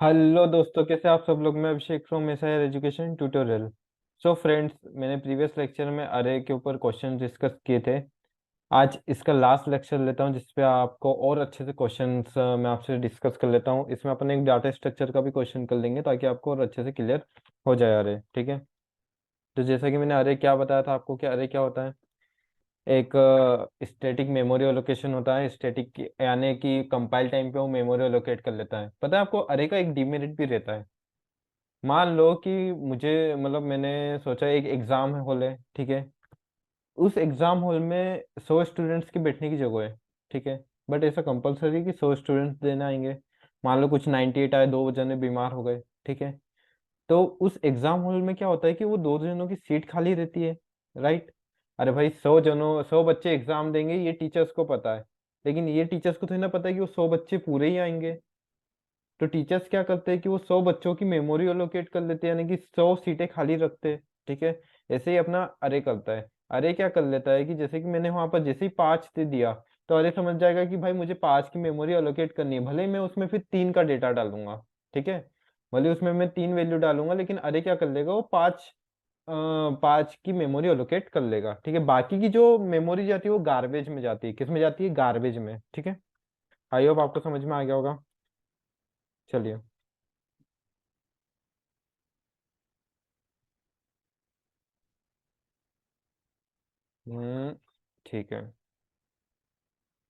Hello दोस्तों, कैसे आप सब लोग। मैं अभिषेक फ्रॉम मेसायर एजुकेशन ट्यूटोरियल। सो फ्रेंड्स, मैंने प्रीवियस लेक्चर में अरे के ऊपर क्वेश्चन डिस्कस किए थे। आज इसका लास्ट लेक्चर लेता हूँ जिसपे आपको और अच्छे से क्वेश्चंस मैं आपसे डिस्कस कर लेता हूँ। इसमें अपन एक डाटा स्ट्रक्चर का भी क्वेश्चन कर लेंगे ताकि आपको और अच्छे से क्लियर हो जाए अरे। ठीक है। तो जैसा कि मैंने अरे क्या बताया था आपको, कि अरे क्या होता है। एक स्टैटिक मेमोरी एलोकेशन होता है। स्टैटिक यानी कि कंपाइल टाइम पे वो मेमोरी एलोकेट कर लेता है। पता है आपको, अरे का एक डिमेरिट भी रहता है। मान लो कि मुझे मतलब मैंने सोचा एक एग्जाम हॉल है, ठीक है। उस एग्जाम हॉल में 100 स्टूडेंट्स की बैठने की जगह है, ठीक है। बट ऐसा कंपलसरी कि 100 स्टूडेंट्स देने आएंगे। मान लो कुछ 98 आए, दो जने बीमार हो गए, ठीक है। तो उस एग्जाम हॉल में क्या होता है कि वो दो जनों की सीट खाली रहती है, राइट। अरे भाई, 100 बच्चे एग्जाम देंगे, ये टीचर्स को पता है। लेकिन ये टीचर्स को थोड़ी ना पता है कि वो 100 बच्चे पूरे ही आएंगे। तो टीचर्स क्या करते हैं कि वो 100 बच्चों की मेमोरी एलोकेट कर लेते हैं, यानी कि 100 सीटें खाली रखते हैं, ठीक है। ऐसे ही अपना अरे करता है। अरे क्या कर लेता है कि जैसे कि मैंने वहां पर जैसे ही 5 दे दिया, तो अरे समझ जाएगा कि भाई मुझे 5 की मेमोरी एलोकेट करनी है। भले ही मैं उसमें फिर 3 का डेटा डालूंगा, ठीक है। भले उसमें मैं 3 वैल्यू डालूंगा, लेकिन अरे क्या कर लेगा, वो 5 की मेमोरी एलोकेट कर लेगा, ठीक है। बाकी की जो मेमोरी जाती है वो गार्बेज में जाती है। किस में जाती है? गार्बेज में, ठीक है। आई होप आपको समझ में आ गया होगा। चलिए। हम्म। ठीक है।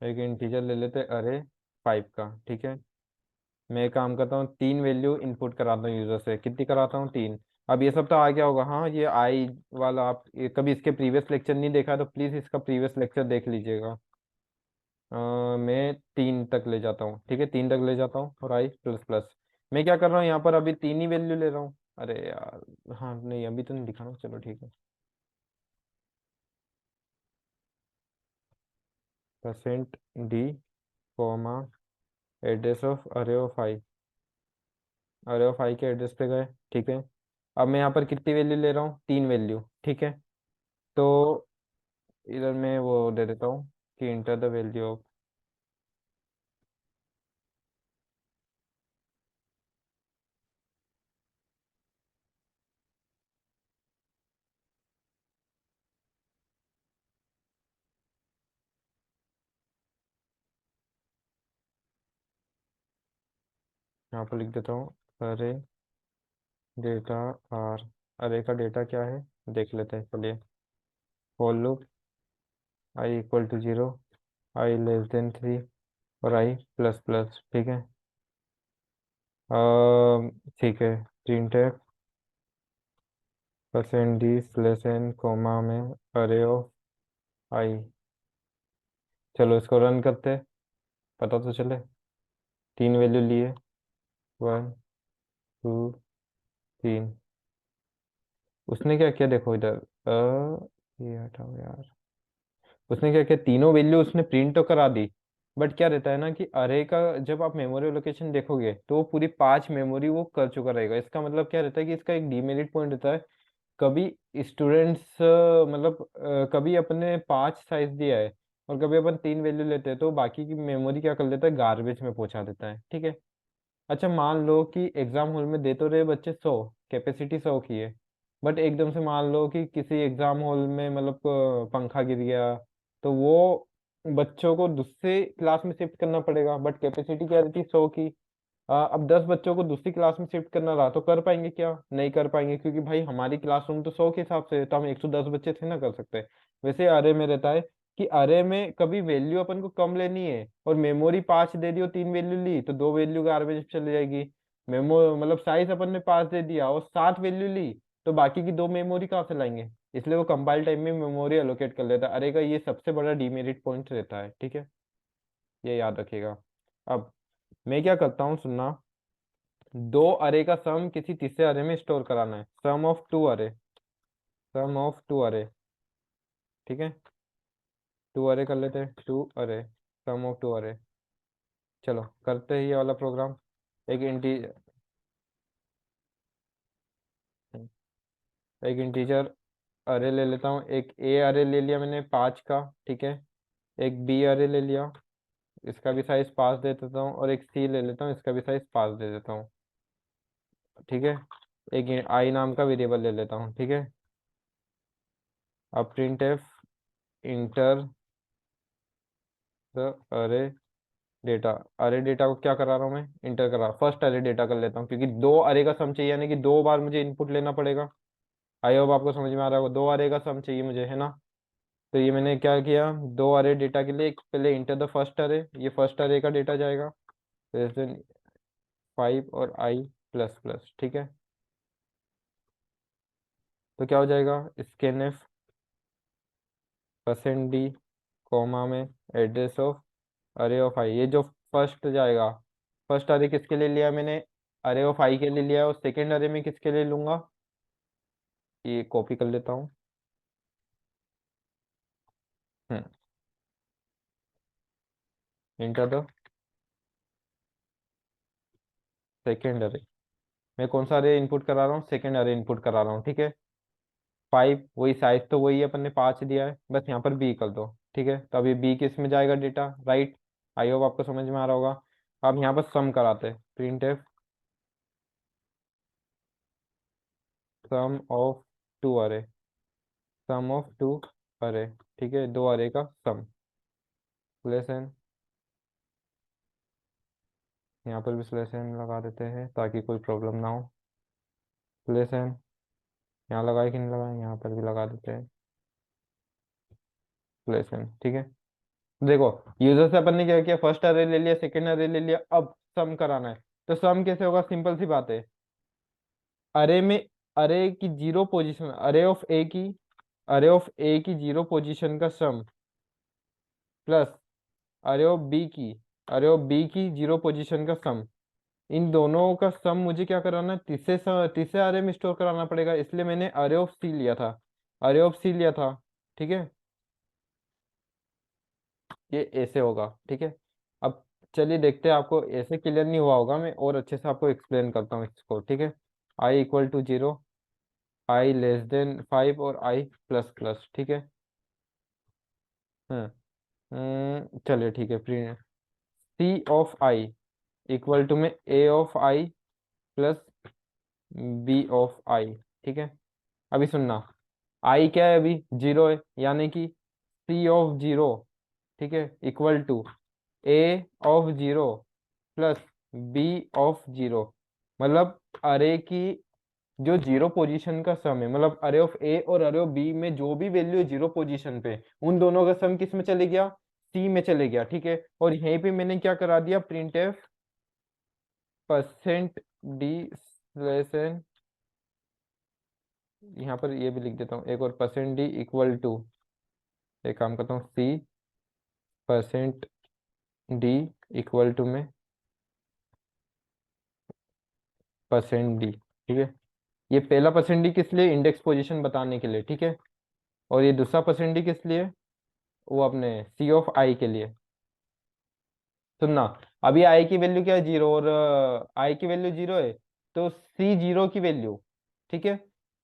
एक इंटीजर ले लेते अरे 5 का, ठीक है। मैं एक काम करता हूँ, 3 वैल्यू इनपुट कराता हूँ यूजर से। कितनी कराता हूँ? 3। अब ये सब तो आ गया होगा। हाँ, ये आई वाला आप कभी इसके प्रीवियस लेक्चर नहीं देखा तो प्लीज इसका प्रीवियस लेक्चर देख लीजिएगा। मैं 3 तक ले जाता हूँ, ठीक है। 3 तक ले जाता हूँ और आई प्लस प्लस। मैं क्या कर रहा हूँ यहाँ पर, अभी 3 ही वैल्यू ले रहा हूँ। अरे यार, हाँ नहीं, अभी तो नहीं दिखाना, चलो ठीक है। Percent D, comma, address of array of आई। अरे ऑफ आई के एड्रेस पे गए, ठीक है। अब मैं यहाँ पर कितनी वैल्यू ले रहा हूँ? 3 वैल्यू, ठीक है। तो इधर मैं वो दे देता हूँ कि इंटर द वैल्यू ऑफ। यहाँ पर लिख देता हूँ अरे डेटा आर। अरे का डेटा क्या है देख लेते हैं, चलिए। For loop I equal to 0, I less than 3 और आई प्लस प्लस, ठीक है। ठीक है। Print percent D slash N comma में अरे ऑफ आई। चलो इसको रन करते हैं, पता तो चले। 3 वैल्यू लिए, 1, 2, 3। उसने क्या किया देखो इधर। ये हटाओ यार। उसने क्या किया, तीनों वैल्यू उसने प्रिंट तो करा दी। बट क्या रहता है ना कि अरे का जब आप मेमोरी लोकेशन देखोगे तो वो पूरी 5 मेमोरी वो कर चुका रहेगा। इसका मतलब क्या रहता है कि इसका एक डीमेरिट पॉइंट रहता है। कभी स्टूडेंट्स मतलब कभी अपने 5 साइज दिया है और कभी अपन 3 वैल्यू लेते हैं तो बाकी की मेमोरी क्या कर लेता है, गार्बेज में पहुंचा देता है, ठीक है। अच्छा, मान लो कि एग्जाम हॉल में दे तो रहे बच्चे 100, कैपेसिटी 100 की है। बट एकदम से मान लो कि किसी एग्जाम हॉल में मतलब पंखा गिर गया, तो वो बच्चों को दूसरे क्लास में शिफ्ट करना पड़ेगा। बट कैपेसिटी क्या रहती है? 100 की। अब 10 बच्चों को दूसरी क्लास में शिफ्ट करना रहा तो कर पाएंगे क्या? नहीं कर पाएंगे, क्योंकि भाई हमारी क्लासरूम तो 100 के हिसाब से है, तो हम 110 बच्चे थे ना कर सकते। वैसे अरे में रहता है कि अरे में कभी वैल्यू अपन को कम लेनी है और मेमोरी 5 दे दी और 3 वैल्यू ली तो 2 वैल्यू गार्बेज चली जाएगी। मेमो मतलब साइज अपन ने 5 दे दिया और 7 वैल्यू ली, तो बाकी की 2 मेमोरी कहाँ से लाएंगे? इसलिए वो कंपाइल टाइम में मेमोरी एलोकेट कर लेता है। अरे का ये सबसे बड़ा डीमेरिट पॉइंट रहता है, ठीक है। ये याद रखिएगा। अब मैं क्या करता हूँ, सुनना। दो अरे का सम किसी तीसरे अरे में स्टोर कराना है। सम of two array, sum of two अरे, ठीक है। टू अरे कर लेते हैं, to array, sum of two अरे। चलो करते हैं ये वाला प्रोग्राम। एक इंटी एक इंटीजर अरे ले लेता हूँ। एक ए अरे ले लिया मैंने 5 का, ठीक है। एक बी अरे ले लिया, इसका भी साइज 5 दे देता हूँ। और एक सी ले लेता हूँ, इसका भी साइज 5 दे देता हूँ। ठीक है, एक आई नाम का वेरिएबल ले लेता हूँ, ठीक है। अब प्रिंट एफ इंटर द अरे डेटा। अरे डेटा को क्या करा रहा हूँ मैं, इंटर करा, फर्स्ट अरे डेटा कर लेता हूँ, क्योंकि दो अरे का सम चाहिए, यानी कि दो बार मुझे इनपुट लेना पड़ेगा। आई होप आपको समझ में आ रहा होगा, दो अरे का सम चाहिए मुझे, है ना। तो ये मैंने क्या किया, दो अरे डेटा के लिए पहले इंटर द फर्स्ट अरे, ये फर्स्ट अरे का डेटा जाएगा, तो 5 और आई प्लस प्लस, ठीक है। तो क्या हो जाएगा, scan F percent D comma में एड्रेस ऑफ अरे ऑफ आई, ये जो फर्स्ट जाएगा, फर्स्ट अरे किसके लिए लिया मैंने, अरे ऑफ आई के लिए लिया, और सेकेंड अरे में किसके लिए लूंगा, ये कॉपी कर लेता हूँ। हम्म इंटर द सेकेंड अरे, मैं कौन सा अरे इनपुट करा रहा हूँ, सेकेंड अरे इनपुट करा रहा हूँ, ठीक है। 5, वही साइज तो वही है, अपन ने 5 दिया है, बस यहाँ पर बी कर दो, ठीक है। तो अभी बी किस में जाएगा डेटा, राइट। आई होप आपको समझ में आ रहा होगा। अब यहाँ पर सम कराते हैं, printf sum of two array, sum of two अरे, ठीक है, दो अरे का सम, स्लैश एन, यहाँ पर भी स्लैश एन लगा देते हैं ताकि कोई प्रॉब्लम ना हो। स्लैश एन यहाँ लगाए कि नहीं लगाए, यहाँ पर भी लगा देते हैं स्लैश एन, ठीक है। देखो, यूजर से अपन ने क्या किया, फर्स्ट अरे ले लिया, सेकेंड अरे ले लिया, अब सम कराना है। तो सम कैसे होगा, सिंपल सी बात है, अरे में, अरे की जीरो पोजीशन, अरे ऑफ ए की जीरो पोजीशन का सम, प्लस अरे ऑफ बी की, अरे ऑफ बी की जीरो पोजीशन का सम, इन दोनों का सम मुझे क्या कराना है, तीसरे अरे में स्टोर कराना पड़ेगा, इसलिए मैंने अरे ऑफ सी लिया था, अरे ऑफ सी लिया था, ठीक है। ये ऐसे होगा, ठीक है। अब चलिए देखते हैं, आपको ऐसे क्लियर नहीं हुआ होगा, मैं और अच्छे से आपको एक्सप्लेन करता हूँ इसको, ठीक है। I equal to zero, I less than 5 और आई प्लस प्लस, ठीक है। हम्म चलिए ठीक है, print C of I equal to में A of I plus B of I, ठीक है। अभी सुनना, आई क्या है, अभी जीरो है, यानी कि सी ऑफ जीरो, ठीक है, equal to A of zero plus B of zero, मतलब अरे की जो जीरो पोजीशन का सम है, मतलब अरे ऑफ ए और अरे ऑफ बी में जो भी वैल्यू है जीरो पोजीशन पे, उन दोनों का सम किस में चले गया, सी में चले गया, ठीक है। और यहीं पे मैंने क्या करा दिया, printf percent D slash N, यहाँ पर ये भी लिख देता हूँ एक और, परसेंट डी इक्वल टू, एक काम करता हूँ, C percent D equal to में परसेंट डी, ठीक है। ये पहला परसेंट डी किस लिए, इंडेक्स पोजीशन बताने के लिए, ठीक है। और ये दूसरा परसेंट डी किस लिए, वो अपने सी ऑफ आई के लिए। सुनना, अभी आई की वैल्यू क्या है, जीरो, और आई की वैल्यू जीरो है, तो सी जीरो की वैल्यू, ठीक है,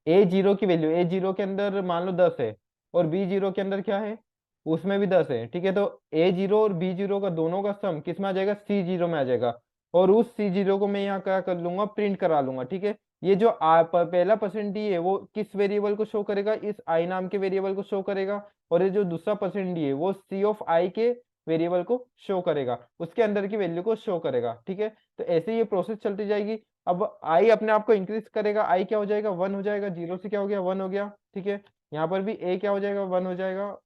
ए जीरो की वैल्यू, ए जीरो के अंदर मान लो 10 है, और बी जीरो के अंदर क्या है, उसमें भी 10 है, ठीक है। तो ए जीरो और बी जीरो का दोनों का सम किस में आ जाएगा, सी जीरो में आ जाएगा, और उस सी जीरो को मैं यहाँ क्या कर लूंगा, प्रिंट करा लूंगा, ठीक है। ये जो पहला परसेंट डी है वो किस वेरिएबल को शो करेगा, इस आई नाम के वेरिएबल को शो करेगा, और ये जो दूसरा परसेंट डी है वो सी ऑफ आई के वेरिएबल को शो करेगा, उसके अंदर की वैल्यू को शो करेगा, ठीक है। तो ऐसे ये प्रोसेस चलती जाएगी। अब आई अपने आप को इंक्रीज करेगा, आई क्या हो जाएगा, वन हो जाएगा, जीरो से क्या हो गया, वन हो गया, ठीक है। यहाँ पर भी ए क्या हो जाएगा, वन हो जाएगा,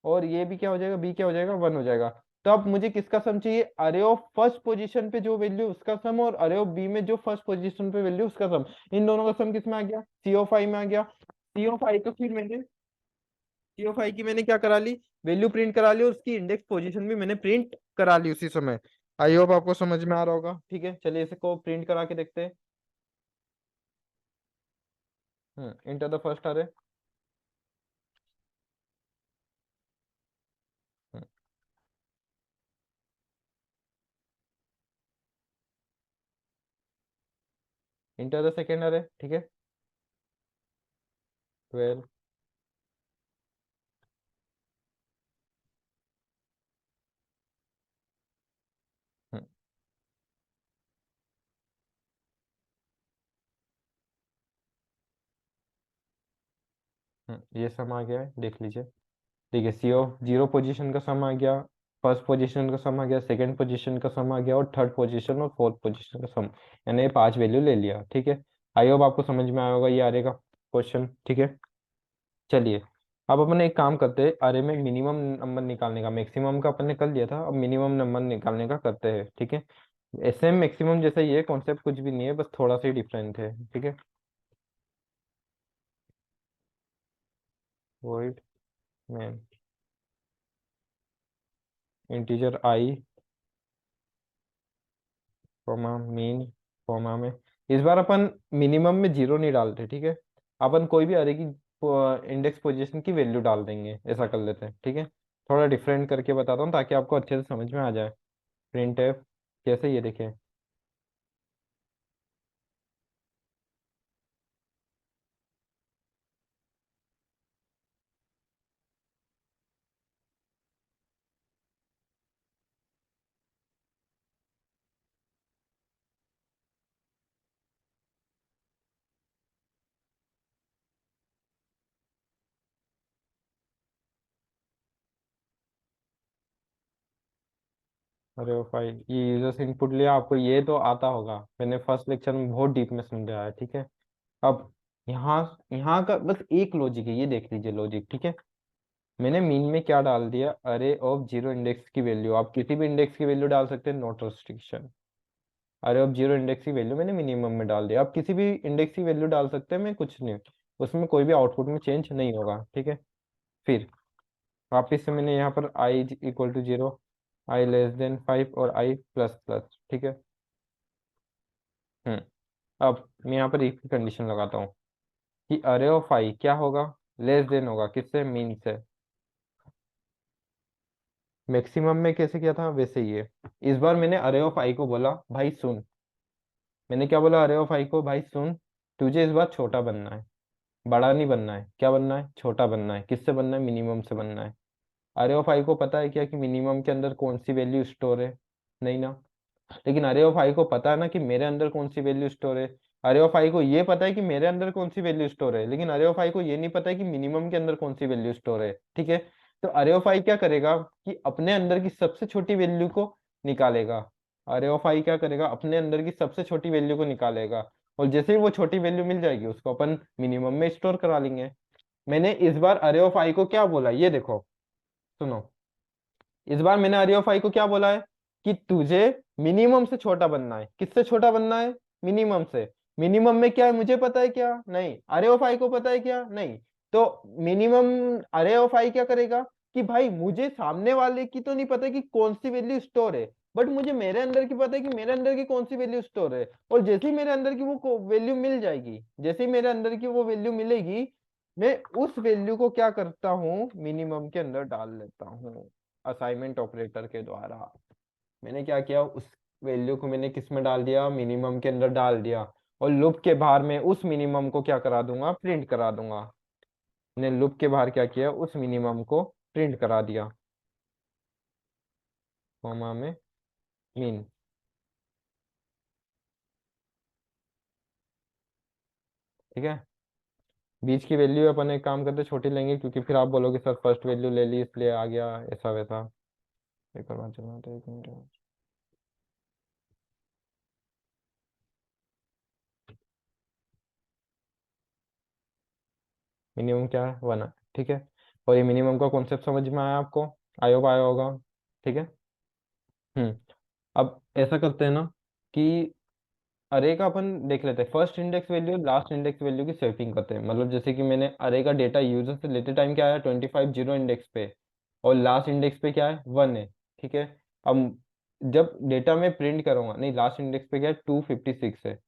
और ये भी क्या हो जाएगा, बी क्या हो जाएगा, वन हो जाएगा। तो अब मुझे किसका सम चाहिए, अरे ऑफ फर्स्ट पोजीशन पे जो वैल्यू उसका सम, और अरे ऑफ बी में जो फर्स्ट पोजीशन पे वैल्यू उसका सम, इन दोनों का सम किस में आ गया, सी ऑफ आई में आ गया। सी ऑफ आई को फिर मैंने, सी ऑफ आई की मैंने क्या करा ली, वैल्यू प्रिंट करा ली, और उसकी इंडेक्स पोजीशन भी मैंने प्रिंट करा ली उसी समय। आई होप आपको समझ में आ रहा होगा, ठीक है। चलिए इसको प्रिंट करा के देखते हैं। इंटर द फर्स्ट अरे, इंटर द सेकेंड अरे, ठीक है, 12, ये सम आ गया है, देख लीजिए। देखिए सी ऑफ जीरो पोजीशन का सम आ गया, फर्स्ट पोजीशन का सम आ गया, सेकंड पोजीशन का सम आ गया, और थर्ड पोजीशन और फोर्थ पोजीशन का सम। यानी ये 5 वैल्यू ले लिया, ठीक है। आई होप आपको समझ में आया होगा ये अरे का क्वेश्चन, ठीक है। चलिए, अब अपन एक काम करते हैं, अरे में मिनिमम नंबर निकालने का, मैक्सिमम का अपन ने कर लिया था, अब मिनिमम नंबर निकालने का करते हैं, ठीक है। एस एम मैक्सिमम जैसा ही है, कॉन्सेप्ट कुछ भी नहीं है, बस थोड़ा सा ही डिफरेंट है, ठीक है। वॉइड मैन इंटीजर आई कॉमा मीन कॉमा में, इस बार अपन मिनिमम में जीरो नहीं डालते, ठीक है। अपन कोई भी अरे की इंडेक्स पोजीशन की वैल्यू डाल देंगे, ऐसा कर लेते हैं, ठीक है। थोड़ा डिफरेंट करके बताता हूँ ताकि आपको अच्छे से समझ में आ जाए। प्रिंट एफ कैसे, ये देखें। अरे ओ फाइल, ये यूजर्स इनपुट लिया, आपको ये तो आता होगा, मैंने फर्स्ट लेक्चर में बहुत डीप में समझाया है, ठीक है। अब यहाँ यहाँ का बस एक लॉजिक है, ये देख लीजिए लॉजिक, ठीक है। मैंने मीन में क्या डाल दिया, अरे ऑफ जीरो इंडेक्स की वैल्यू, आप किसी भी इंडेक्स की वैल्यू डाल सकते हैं, नोट रिस्ट्रिक्शन। अरे ऑफ जीरो इंडेक्स की वैल्यू मैंने मिनिमम में डाल दिया, आप किसी भी इंडेक्स की वैल्यू डाल सकते हैं, मैं कुछ नहीं, उसमें कोई भी आउटपुट में चेंज नहीं होगा, ठीक है। फिर वापिस से मैंने यहाँ पर I equal to zero, I less than 5 और आई प्लस प्लस, ठीक है। हम्म अब मैं यहाँ पर एक कंडीशन लगाता हूँ कि अरे ऑफ आई क्या होगा, लेस देन होगा किससे, मीन से। मैक्सिमम में कैसे किया था वैसे ही है। इस बार मैंने अरे ऑफ आई को बोला भाई सुन, मैंने क्या बोला अरे ऑफ आई को, भाई सुन, तुझे इस बार छोटा बनना है, बड़ा नहीं बनना है, क्या बनना है, छोटा बनना है, किससे बनना है, मिनिमम से बनना है। अरे ऑफ आई को पता है क्या कि मिनिमम के अंदर कौन सी वैल्यू स्टोर है, नहीं ना। लेकिन अरे ऑफ आई को पता है ना कि मेरे अंदर कौन सी वैल्यू स्टोर है। अरे ऑफ आई को ये पता है कि मेरे अंदर कौन सी वैल्यू स्टोर है, लेकिन अरे ऑफ आई को ये नहीं पता है कि मिनिमम के अंदर कौन सी वैल्यू स्टोर है, ठीक है। तो अरे ऑफ आई क्या करेगा कि अपने अंदर की सबसे छोटी वैल्यू को निकालेगा। अरे ऑफ आई क्या करेगा, अपने अंदर की सबसे छोटी वैल्यू को निकालेगा, और जैसे ही वो छोटी वैल्यू मिल जाएगी उसको अपन मिनिमम में स्टोर करा लेंगे। मैंने इस बार अरे ऑफ आई को क्या बोला, ये देखो, सुनो। इस बार मैंने अरे ऑफ आई को क्या बोला है कि तुझे मिनिमम से छोटा बनना है, किससे छोटा बनना है, मिनिमम से। मिनिमम में क्या है मुझे पता है क्या, नहीं। अरे ऑफ आई को पता है क्या, नहीं। तो मिनिमम अरे ऑफ आई क्या करेगा कि भाई मुझे सामने वाले की तो नहीं पता कि कौन सी वैल्यू स्टोर है, बट मुझे मेरे अंदर की पता है कि मेरे अंदर की कौन सी वैल्यू स्टोर है। और जैसे ही मेरे अंदर की वो वैल्यू मिल जाएगी, जैसे ही मेरे अंदर की वो वैल्यू मिलेगी, मैं उस वैल्यू को क्या करता हूँ, मिनिमम के अंदर डाल लेता हूँ, असाइनमेंट ऑपरेटर के द्वारा। मैंने क्या किया, उस वैल्यू को मैंने किस में डाल दिया, मिनिमम के अंदर डाल दिया, और लूप के बाहर में उस मिनिमम को क्या करा दूंगा, प्रिंट करा दूंगा। मैंने लूप के बाहर क्या किया, उस मिनिमम को प्रिंट करा दिया, कॉमा में मीन, ठीक है। बीच की वैल्यू अपन एक काम करते छोटी लेंगे, क्योंकि फिर आप बोलोगे सर फर्स्ट वैल्यू ले ली इसलिए आ गया ऐसा वैसा। एक और बात चलना तो एक मिनट। मिनिमम क्या है, 1 है, ठीक है। और ये मिनिमम का कॉन्सेप्ट समझ में आया आपको, आया होगा, ठीक है। हम्म अब ऐसा करते हैं ना कि अरे का अपन देख लेते हैं, first index value last index value की स्वैपिंग करते हैं। मतलब जैसे कि मैंने अरे का डेटा यूजर से लेते टाइम क्या आया, 25 जीरो इंडेक्स पे, और लास्ट इंडेक्स पे क्या है, 1 है, ठीक है। अब जब डेटा में प्रिंट करूंगा, नहीं लास्ट इंडेक्स पे क्या है, 256 है।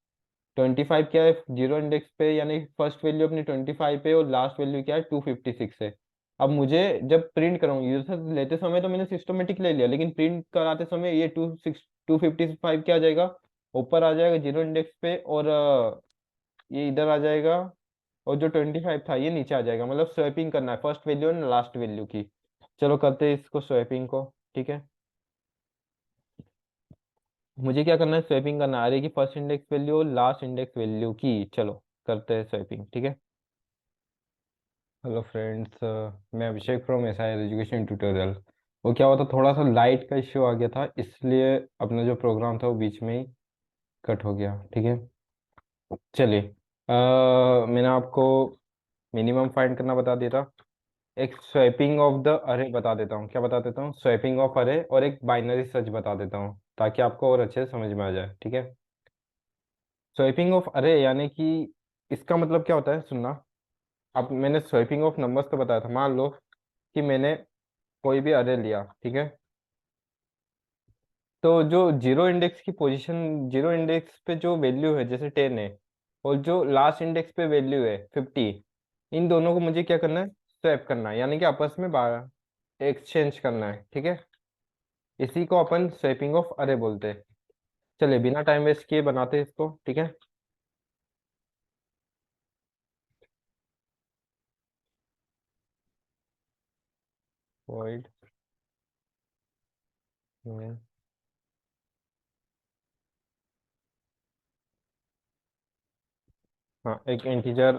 25 क्या है जीरो इंडेक्स पे, यानी फर्स्ट वैल्यू अपनी 25 पे, और लास्ट वैल्यू क्या है, 256 है। अब मुझे जब प्रिंट करूंगा, यूजर लेते समय तो मैंने सिस्टमेटिक ले लिया, लेकिन प्रिंट कराते समय ये 255 क्या आ जाएगा, ऊपर आ जाएगा जीरो इंडेक्स पे, और ये इधर आ जाएगा, और जो 25 था ये नीचे आ जाएगा। मतलब स्वैपिंग करना है फर्स्ट वैल्यू और लास्ट वैल्यू की। चलो करते हैं इसको स्वैपिंग को, ठीक है। मुझे क्या करना है, स्वैपिंग करना है अरे की फर्स्ट इंडेक्स वैल्यू और लास्ट इंडेक्स वैल्यू की। चलो करते हैं स्वैपिंग, ठीक है। हेलो फ्रेंड्स, मैं Abhishek from S I education tutorial. वो क्या हुआ था, थोड़ा सा लाइट का इश्यू आ गया था, इसलिए अपना जो प्रोग्राम था वो बीच में ही कट हो गया। ठीक है, चलिए। मैंने आपको मिनिमम फाइंड करना बता दिया था। एक स्वैपिंग ऑफ द अरे बता देता हूँ। क्या बता देता हूँ? स्वैपिंग ऑफ अरे और एक बाइनरी सर्च बता देता हूँ, ताकि आपको और अच्छे से समझ में आ जाए। ठीक है, स्वैपिंग ऑफ अरे यानी कि इसका मतलब क्या होता है, सुनना। अब मैंने स्वैपिंग ऑफ नंबर्स तो बताया था। मान लो कि मैंने कोई भी अरे लिया, ठीक है। तो जो जीरो इंडेक्स की पोजीशन, जीरो इंडेक्स पे जो वैल्यू है जैसे 10 है, और जो लास्ट इंडेक्स पे वैल्यू है 50, इन दोनों को मुझे क्या करना है? स्वैप करना है, यानी कि आपस में एक्सचेंज करना है। ठीक है, इसी को अपन स्वैपिंग ऑफ अरे बोलते हैं। चलिए, बिना टाइम वेस्ट किए बनाते हैं इसको। ठीक है, वॉइड में, हाँ, एक इंटीजर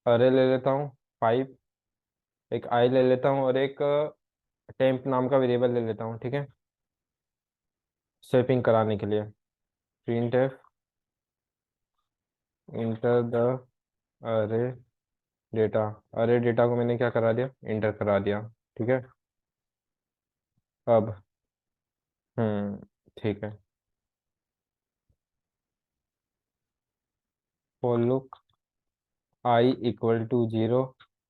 अरे ले लेता हूँ 5, एक आई ले लेता हूँ, और एक टेम्प नाम का वेरिएबल ले लेता हूँ। ठीक है, स्वैपिंग कराने के लिए प्रिंट एफ इंटर द अरे डेटा। अरे डेटा को मैंने क्या करा दिया? इंटर करा दिया। ठीक है, अब ठीक है। For loop I equal to 0,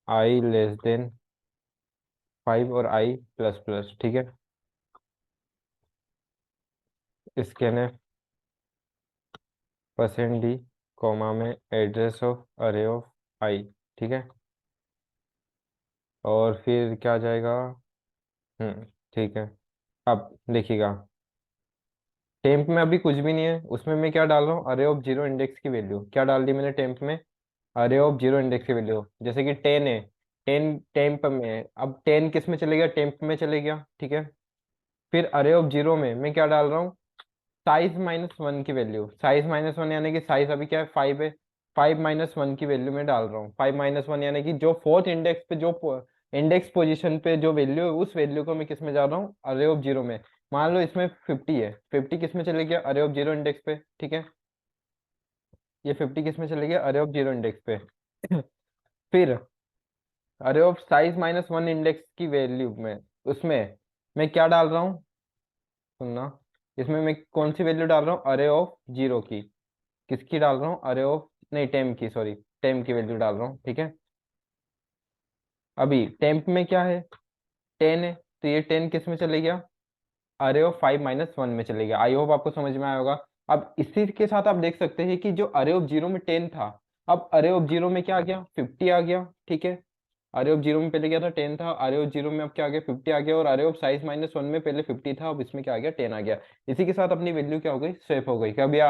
I less than 5 और आई प्लस प्लस। ठीक है, स्कैन परसेंट डी कॉमा में address of array of I. ठीक है, और फिर क्या आ जाएगा? ठीक है। अब देखिएगा, टेम्प में अभी कुछ भी नहीं है, उसमें मैं क्या डाल रहा हूँ? अरे ऑफ जीरो इंडेक्स की वैल्यू क्या डाल दी मैंने टेम्प में? अरे ऑफ जीरो इंडेक्स की वैल्यू, जैसे कि 10 है, 10 टेम्प में है। अब 10 किस में चले गया? टेम्प में चले गया। ठीक है, फिर अरे ऑफ जीरो में मैं क्या डाल रहा हूँ? साइज माइनस वन की वैल्यू। साइज माइनस वन यानी कि साइज अभी क्या है? 5 है। 5 माइनस वन की वैल्यू में डाल रहा हूँ। 5 माइनस वन यानी कि जो फोर्थ इंडेक्स पे, जो इंडेक्स पोजीशन पे जो वैल्यू है, उस वैल्यू को मैं किस में जा रहा हूँ? अरे ऑफ जीरो में। मान लो इसमें 50 है, 50 किस में चले गया? अरे ऑफ जीरो इंडेक्स पे। ठीक है, ये 50 किस में चले गया? अरे ऑफ जीरो इंडेक्स पे। फिर अरे of size minus one index की वैल्यू में, उसमें मैं क्या डाल रहा हूँ? सुनना, इसमें मैं कौन सी वैल्यू डाल रहा हूँ? अरे ऑफ जीरो की। किसकी डाल रहा हूँ? अरे ऑफ, नहीं, टेम की, सॉरी, टेम की वैल्यू डाल रहा हूँ। ठीक है, अभी टेम्प में क्या है? 10 है, तो ये 10 किस में चले गया? अरे ऑफ 5 माइनस वन में चले गया। आई होप आपको समझ में आया होगा। अब इसी के साथ आप देख सकते हैं कि जो अरे ऑफ जीरो में 10 था, अब अरे ऑफ जीरो में क्या आ गया? 50 आ गया। ठीक है, अरे ऑफ जीरो में पहले क्या था? 10 था। अरे ऑफ जीरो में अब क्या आ गया? 50 आ गया। और अरे ऑफ साइज माइनस वन में पहले 50 था, अब इसमें क्या आ गया? 10 आ गया। इसी के साथ अपनी वैल्यू क्या हो गई? स्वैप हो गई। क्या भैया,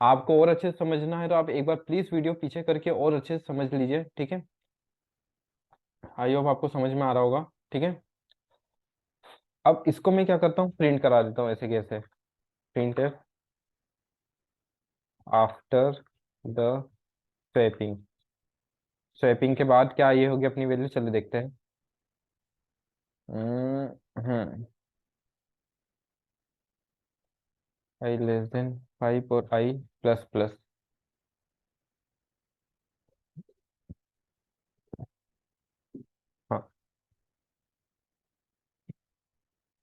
आपको और अच्छे से समझना है तो आप एक बार प्लीज वीडियो पीछे करके और अच्छे से समझ लीजिए। ठीक है, आई होप आपको समझ में आ रहा होगा। ठीक है, अब इसको मैं क्या करता हूँ? प्रिंट करा देता हूँ ऐसे कैसे। Print after the swapping. Swapping के बाद क्या ये होगी अपनी वैल्यू? चलिए देखते हैं। आई लेस देन 5 और आई प्लस प्लस। हाँ,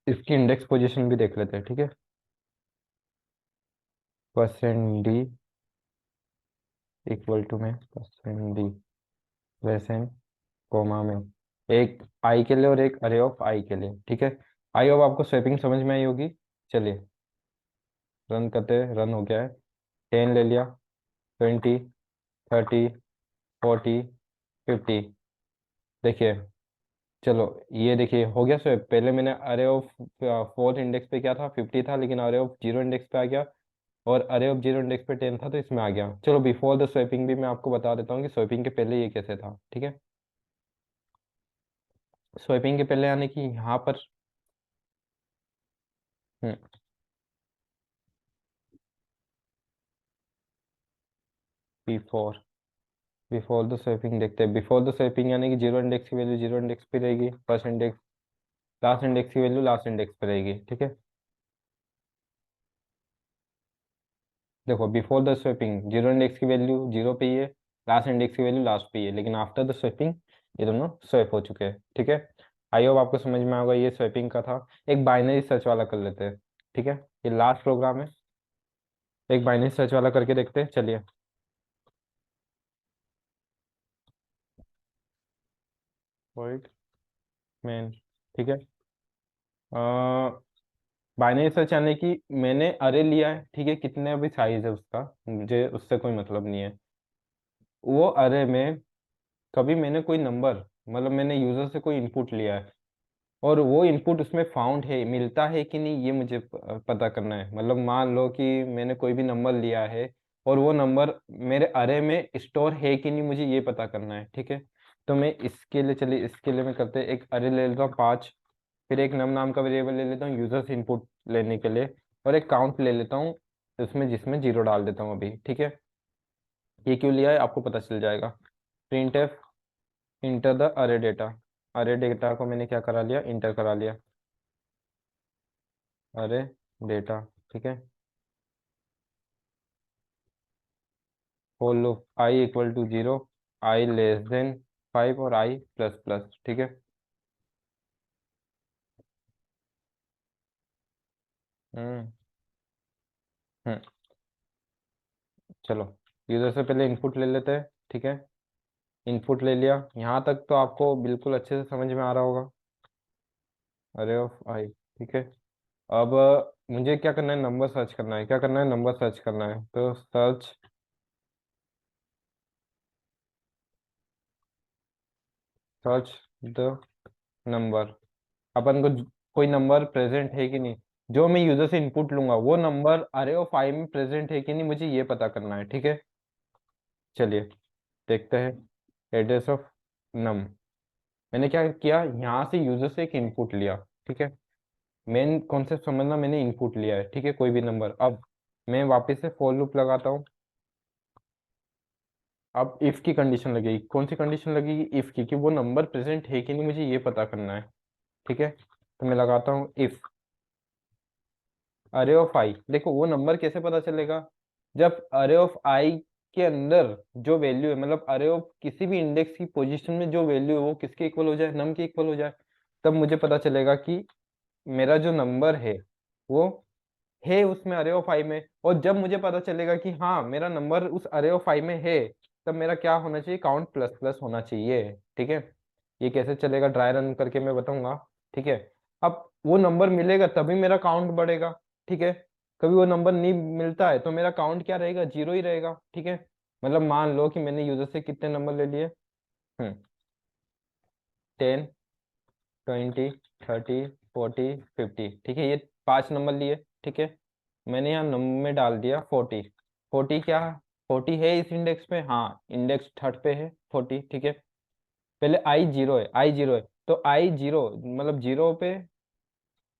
इसकी इंडेक्स पोजीशन भी देख लेते हैं। ठीक है, परसेंट डी इक्वल टू में परसेंट डी वैसे कोमा में एक आई के लिए और एक अरे ऑफ आई के लिए। ठीक है, आई ऑफ आपको स्वैपिंग समझ में आई होगी। चलिए, रन करते हैं। रन हो गया है। 10 ले लिया, 20, 30, 40, 50। देखिए, चलो, ये देखिए हो गया स्वैप। पहले मैंने अरे ऑफ फोर्थ इंडेक्स पे क्या था? 50 था, लेकिन अरे ऑफ जीरो इंडेक्स पे आ गया। और अरे ऑफ जीरो इंडेक्स पे 10 था, तो इसमें आ गया। चलो, बिफोर द स्वैपिंग भी मैं आपको बता देता हूँ कि स्वैपिंग के पहले ये कैसे था। ठीक है, स्वैपिंग के पहले यानी कि यहाँ पर बिफोर बिफोर द स्वैपिंग देखते हैं। बिफोर द स्वैपिंग यानी कि जीरो इंडेक्स की वैल्यू जीरो इंडेक्स पे रहेगी, फर्स्ट इंडेक्स लास्ट इंडेक्स की वैल्यू लास्ट इंडेक्स पे रहेगी, ठीक है। देखो before the swapping zero index की वैल्यू जीरो पे ही है, लास्ट इंडेक्स की वैल्यू लास्ट पे ही है, लेकिन आफ्टर द स्वैपिंग ये दोनों स्वैप हो चुके हैं, ठीक है। आई होप आपको समझ में आएगा, ये स्वैपिंग का था। एक बाइनरी सर्च वाला कर लेते हैं, ठीक है। ये लास्ट प्रोग्राम है, एक बाइनरी सर्च वाला करके देखते हैं, चलिए। वॉइड मैन, ठीक है। बाइनरी सर्च यानी कि मैंने अरे लिया है, ठीक है, कितने भी साइज है उसका मुझे उससे कोई मतलब नहीं है। वो अरे में कभी मैंने कोई नंबर, मतलब मैंने यूजर से कोई इनपुट लिया है, और वो इनपुट उसमें फाउंड है, मिलता है कि नहीं, ये मुझे पता करना है। मतलब मान लो कि मैंने कोई भी नंबर लिया है और वो नंबर मेरे अरे में स्टोर है कि नहीं, मुझे ये पता करना है, ठीक है। तो मैं इसके लिए, चलिए इसके लिए मैं करते एक अरे ले लेता हूँ 5, फिर एक नम नाम का वेरिएबल ले लेता हूँ यूजर से इनपुट लेने के लिए, और एक काउंट ले लेता हूँ उसमें, जिसमें जीरो डाल देता हूँ अभी, ठीक है। ये क्यों लिया है आपको पता चल जाएगा। प्रिंट एफ इंटर द अरे डेटा, अरे डेटा को मैंने क्या करा लिया, इंटर करा लिया, अरे डेटा, ठीक है। For loop I equal to zero, I less than 5 और आई प्लस प्लस, ठीक है। हम्म हम्म चलो यूजर से पहले इनपुट ले लेते हैं, ठीक है। इनपुट ले लिया, यहाँ तक तो आपको बिल्कुल अच्छे से समझ में आ रहा होगा, अरे ऑफ आई, ठीक है। अब मुझे क्या करना है, नंबर सर्च करना है, क्या करना है, नंबर सर्च करना है, तो सर्च, सर्च द नंबर। अपन को कोई नंबर प्रेजेंट है कि नहीं, जो मैं यूजर से इनपुट लूंगा वो नंबर अरे ऑफ आई में प्रेजेंट है कि नहीं, मुझे ये पता करना है, ठीक है। चलिए देखते हैं, एड्रेस ऑफ नम। मैंने क्या किया, यहाँ से यूजर से एक इनपुट लिया, ठीक है। मेन कॉन्सेप्ट समझना, मैंने इनपुट लिया है, ठीक है, कोई भी नंबर। अब मैं वापस से फॉर लूप लगाता हूँ। अब इफ की कंडीशन लगेगी, कौन सी कंडीशन लगेगी, इफ की, कि वो नंबर प्रेजेंट है कि नहीं, मुझे ये पता करना है, ठीक है। तो मैं लगाता हूँ इफ अरे ऑफ आई। देखो वो नंबर कैसे पता चलेगा, जब अरे ऑफ आई के अंदर जो वैल्यू है, मतलब अरे ऑफ किसी भी इंडेक्स की पोजीशन में जो वैल्यू है वो किसके इक्वल हो जाए, नम के इक्वल हो जाए, तब मुझे पता चलेगा कि मेरा जो नंबर है वो है उसमें अरे ऑफ आई में। और जब मुझे पता चलेगा कि हाँ मेरा नंबर उस अरे ऑफ आई में है, तब मेरा क्या होना चाहिए, काउंट प्लस प्लस होना चाहिए, ठीक है। ये कैसे चलेगा, ड्राई रन करके मैं बताऊंगा, ठीक है। अब वो नंबर मिलेगा तभी मेरा काउंट बढ़ेगा, ठीक है। कभी वो नंबर नहीं मिलता है तो मेरा काउंट क्या रहेगा, जीरो ही रहेगा, ठीक है। मतलब मान लो कि मैंने यूजर से कितने नंबर ले लिए, 10, 20, 30, 40, 50, ठीक है, ये 5 नंबर लिए, ठीक है। मैंने यहाँ नंबर में डाल दिया 40। 40 क्या, 40 है इस इंडेक्स पे, हाँ इंडेक्स थर्ड पे है 40, ठीक है। पहले आई जीरो है, आई जीरो है, तो आई जीरो मतलब जीरो पे,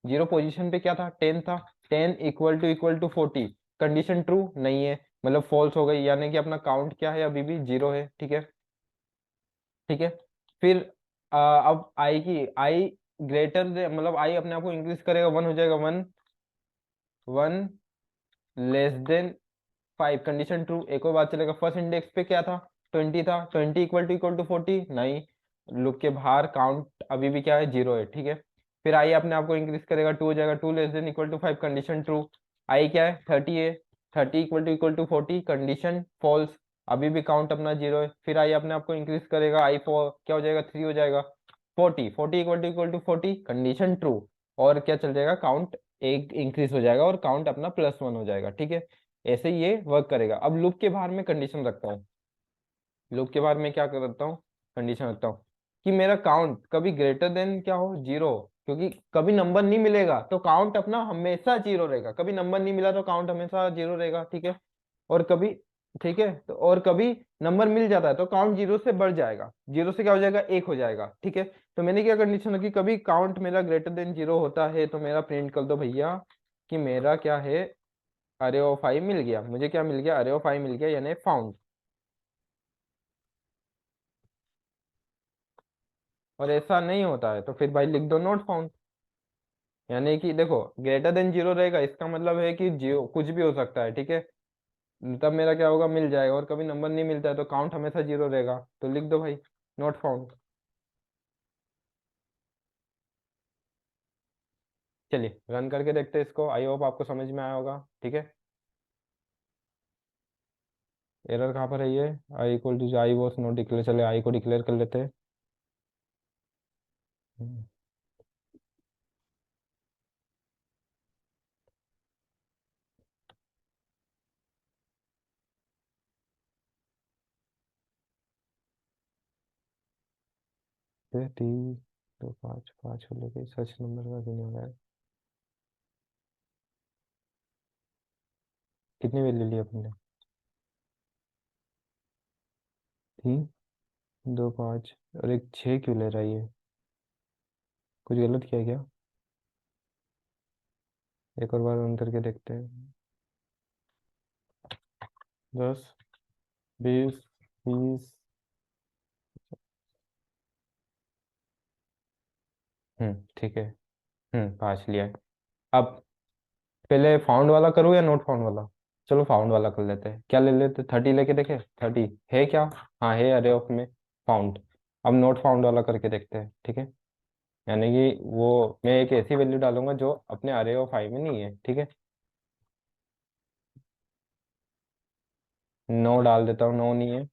जीरो पोजीशन पे क्या था, 10 था। 10 इक्वल टू 40, कंडीशन ट्रू नहीं है, मतलब फॉल्स हो गई, यानी कि अपना काउंट क्या है, अभी भी जीरो है, ठीक है। ठीक है। फिर अब आई की, आई ग्रेटर, मतलब आई अपने आप को इंक्रीज करेगा, वन हो जाएगा, one, one less than 5, condition true. एक और बात चलेगा, फर्स्ट इंडेक्स पे क्या था, 20 था, 20 इक्वल टू 40 नहीं, लूप के बाहर काउंट अभी भी क्या है, जीरो है, ठीक है। फिर आई अपने आप को इंक्रीज करेगा, टू हो जाएगा, two less than equal to 5, condition true. I क्या है, 30 है, 30 इक्वल टू 40, कंडीशन फॉल्स, अभी भी काउंट अपना जीरो है। फिर आई अपने आप को इंक्रीज करेगा, आई फोर क्या हो जाएगा, 3 हो जाएगा, 40, 40 इक्वल टू 40, कंडीशन ट्रू। और क्या चल जाएगा, काउंट एक इंक्रीज हो जाएगा और काउंट अपना +1 हो जाएगा, ठीक है। ऐसे ही ये वर्क करेगा। अब लूप के बाहर में कंडीशन रखता हूँ, लूप के बाहर में क्या करता हूँ, कंडीशन रखता हूँ कि मेरा काउंट कभी ग्रेटर देन क्या हो, जीरो। क्योंकि कभी नंबर नहीं मिलेगा तो काउंट अपना हमेशा जीरो रहेगा, कभी नंबर नहीं मिला तो काउंट हमेशा जीरो रहेगा, ठीक है। और कभी, ठीक है, तो और कभी नंबर मिल जाता है तो काउंट जीरो से बढ़ जाएगा, जीरो से क्या हो जाएगा, एक हो जाएगा, ठीक है। तो मैंने क्या कंडीशन रखी, कभी काउंट मेरा ग्रेटर देन जीरो होता है तो मेरा प्रिंट कर दो भैया कि मेरा क्या है, अरे ऑफ आई मिल गया, मुझे क्या मिल गया, अरे ऑफ आई मिल गया, यानी फाउंड। और ऐसा नहीं होता है तो फिर भाई लिख दो नॉट फाउंड। यानी कि देखो, ग्रेटर देन जीरो रहेगा, इसका मतलब है कि जीरो कुछ भी हो सकता है, ठीक है। तब मेरा क्या होगा, मिल जाएगा। और कभी नंबर नहीं मिलता है तो काउंट हमेशा जीरो रहेगा, तो लिख दो भाई नॉट फाउंड। चलिए रन करके देखते हैं इसको, आई होप आपको समझ में आया होगा, ठीक है। एरर कहाँ पर है ये, I equal to I was not declare, चले आई को डिक्लेयर कर लेते हैं। हम्म, ये टी दो पाँच पाँच को लेके सच नंबर का क्यों नहीं हो रहा है। कितनी वैल्यू ली अपने, तीन दो पाँच, और एक छः क्यों ले रहा है ये, कुछ गलत किया क्या। एक और बार रन करके देखते हैं। 10 20 30। ठीक है। 5 लिया है। अब पहले फाउंड वाला करूँ या नोट फाउंड वाला। चलो फाउंड वाला कर लेते हैं, क्या ले लेते, 30 लेके देखे, 30 है क्या। हाँ है अरे ऑफ में फाउंड। अब नोट फाउंड वाला करके देखते हैं, ठीक है। यानी कि वो मैं एक ऐसी वैल्यू डालूंगा जो अपने अरे ऑफ आई में नहीं है, ठीक है। नो डाल देता हूँ, नो नहीं है,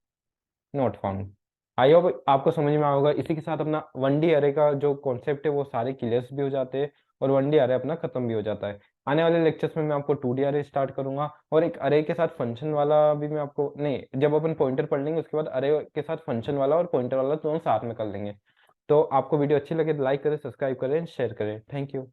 नॉट फाउंड। आई होप आपको समझ में आएगा। इसी के साथ अपना वन डी अरे का जो कॉन्सेप्ट है वो सारे क्लियर्स भी हो जाते हैं, और वन डी अरे अपना खत्म भी हो जाता है। आने वाले लेक्चर्स में मैं आपको टू डी अरे स्टार्ट करूंगा, और एक अरे के साथ फंक्शन वाला भी मैं आपको, नहीं, जब अपन पॉइंटर पढ़ लेंगे उसके बाद अरे के साथ फंक्शन वाला और पॉइंटर वाला दोनों साथ में कर लेंगे। तो आपको वीडियो अच्छी लगे तो लाइक करें, सब्सक्राइब करें, शेयर करें। Thank you.